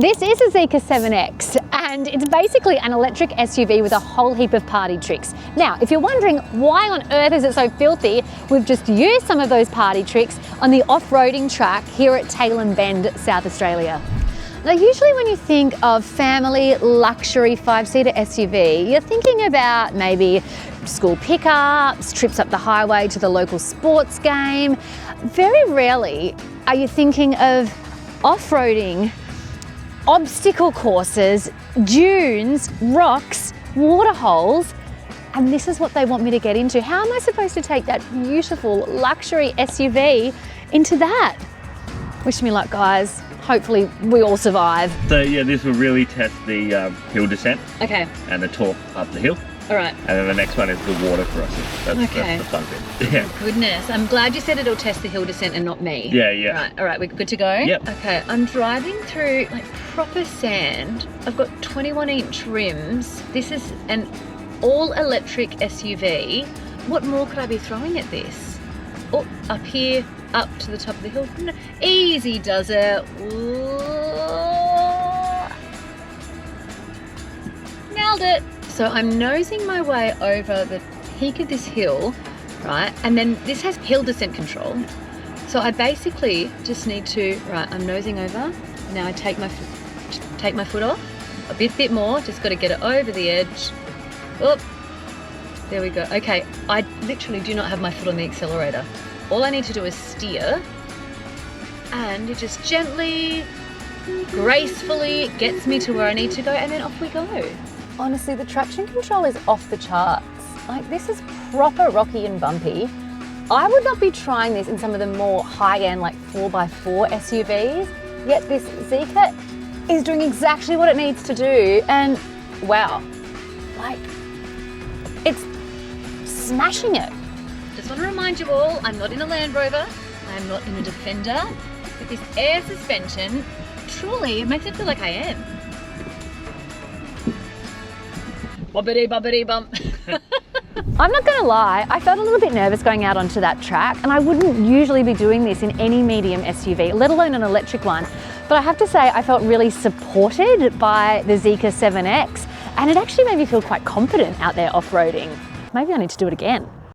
This is a Zeekr 7X and it's basically an electric SUV with a whole heap of party tricks. Now, if you're wondering why on earth is it so filthy, we've just used some of those party tricks on the off-roading track here at Tailem Bend, South Australia. Now, usually when you think of family luxury 5-seater SUV, you're thinking about maybe school pickups, trips up the highway to the local sports game. Very rarely are you thinking of off-roading, obstacle courses, dunes, rocks, waterholes, and this is what they want me to get into. How am I supposed to take that beautiful luxury SUV into that? Wish me luck, guys. Hopefully we all survive. So yeah, this will really test the hill descent. Okay. And the torque up the hill. All right. And then the next one is the water crossing. That's the fun bit. Yeah. Goodness, I'm glad you said it'll test the hill descent and not me. Yeah, yeah. Right, all right, we're good to go? Yep. Okay, I'm driving through like proper sand. I've got 21-inch rims. This is an all-electric SUV. What more could I be throwing at this? Oh, up here, up to the top of the hill. Easy does it. Ooh. Nailed it. So I'm nosing my way over the peak of this hill, right? And then this has hill descent control. So I basically just need to, right, I'm nosing over. Now I take my foot off, a bit more, just gotta get it over the edge. Oh, there we go. Okay, I literally do not have my foot on the accelerator. All I need to do is steer, and it just gently, gracefully gets me to where I need to go, and then off we go. Honestly, the traction control is off the charts. Like, this is proper rocky and bumpy. I would not be trying this in some of the more high-end, like 4x4 SUVs, yet this Zeekr is doing exactly what it needs to do, and wow, like, it's smashing it. Just want to remind you all, I'm not in a Land Rover, I'm not in a Defender, but this air suspension, truly, it makes it feel like I am. Bobbity bobbity bump. I'm not gonna lie, I felt a little bit nervous going out onto that track, and I wouldn't usually be doing this in any medium SUV, let alone an electric one. But I have to say, I felt really supported by the Zeekr 7X, and it actually made me feel quite confident out there off-roading. Maybe I need to do it again.